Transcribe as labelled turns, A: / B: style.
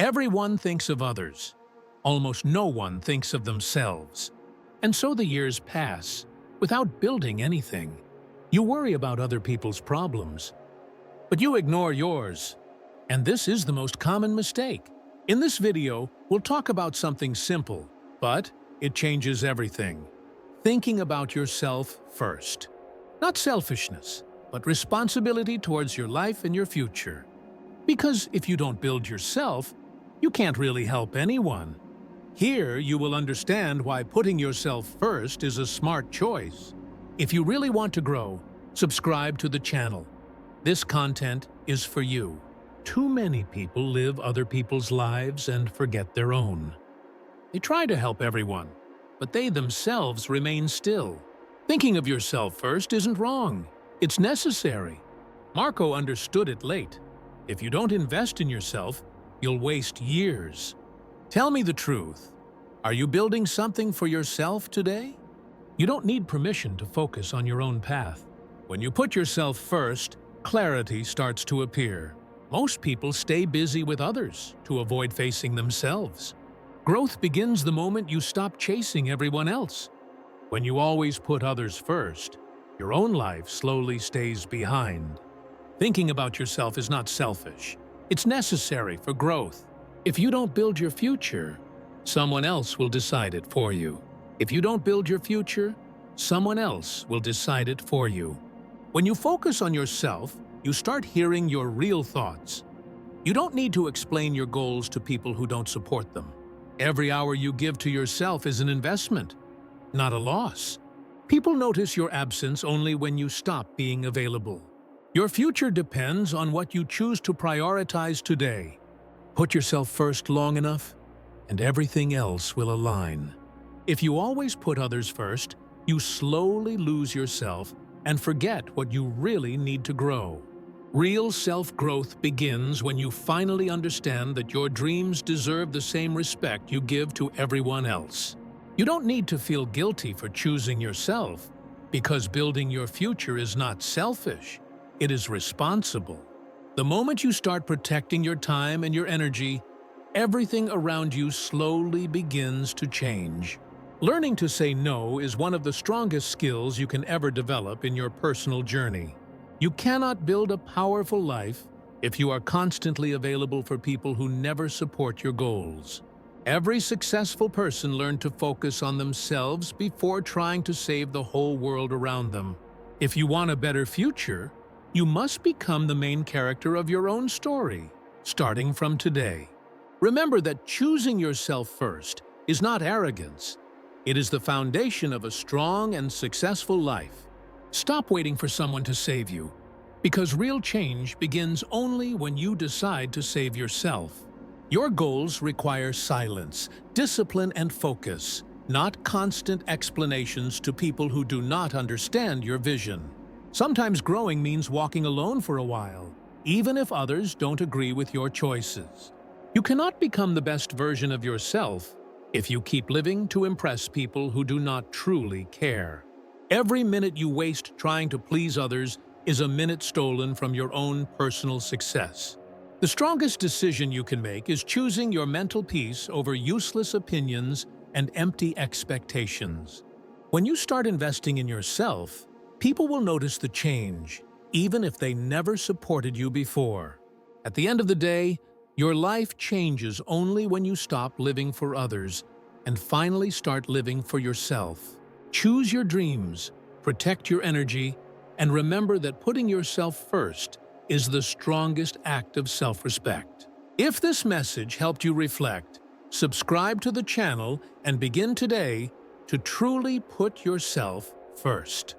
A: Everyone thinks of others. Almost no one thinks of themselves. And so the years pass without building anything. You worry about other people's problems, but you ignore yours. And this is the most common mistake. In this video, we'll talk about something simple, but it changes everything. Thinking about yourself first. Not selfishness, but responsibility towards your life and your future. Because if you don't build yourself, you can't really help anyone. Here, you will understand why putting yourself first is a smart choice. If you really want to grow, subscribe to the channel. This content is for you. Too many people live other people's lives and forget their own. They try to help everyone, but they themselves remain still. Thinking of yourself first isn't wrong. It's necessary. Marco understood it late. If you don't invest in yourself, you'll waste years. Tell me the truth. Are you building something for yourself today? You don't need permission to focus on your own path. When you put yourself first, clarity starts to appear. Most people stay busy with others to avoid facing themselves. Growth begins the moment you stop chasing everyone else. When you always put others first, your own life slowly stays behind. Thinking about yourself is not selfish. It's necessary for growth. If you don't build your future, someone else will decide it for you. If you don't build your future, someone else will decide it for you. When you focus on yourself, you start hearing your real thoughts. You don't need to explain your goals to people who don't support them. Every hour you give to yourself is an investment, not a loss. People notice your absence only when you stop being available. Your future depends on what you choose to prioritize today. Put yourself first long enough, and everything else will align. If you always put others first, you slowly lose yourself and forget what you really need to grow. Real self-growth begins when you finally understand that your dreams deserve the same respect you give to everyone else. You don't need to feel guilty for choosing yourself, because building your future is not selfish, it is responsible. The moment you start protecting your time and your energy, everything around you slowly begins to change. Learning to say no is one of the strongest skills you can ever develop in your personal journey. You cannot build a powerful life if you are constantly available for people who never support your goals. Every successful person learned to focus on themselves before trying to save the whole world around them. If you want a better future, you must become the main character of your own story, starting from today. Remember that choosing yourself first is not arrogance. It is the foundation of a strong and successful life. Stop waiting for someone to save you, because real change begins only when you decide to save yourself. Your goals require silence, discipline, and focus, not constant explanations to people who do not understand your vision. Sometimes growing means walking alone for a while, even if others don't agree with your choices. You cannot become the best version of yourself if you keep living to impress people who do not truly care. Every minute you waste trying to please others is a minute stolen from your own personal success. The strongest decision you can make is choosing your mental peace over useless opinions and empty expectations. When you start investing in yourself, people will notice the change, even if they never supported you before. At the end of the day, your life changes only when you stop living for others and finally start living for yourself. Choose your dreams, protect your energy, and remember that putting yourself first is the strongest act of self-respect. If this message helped you reflect, subscribe to the channel and begin today to truly put yourself first.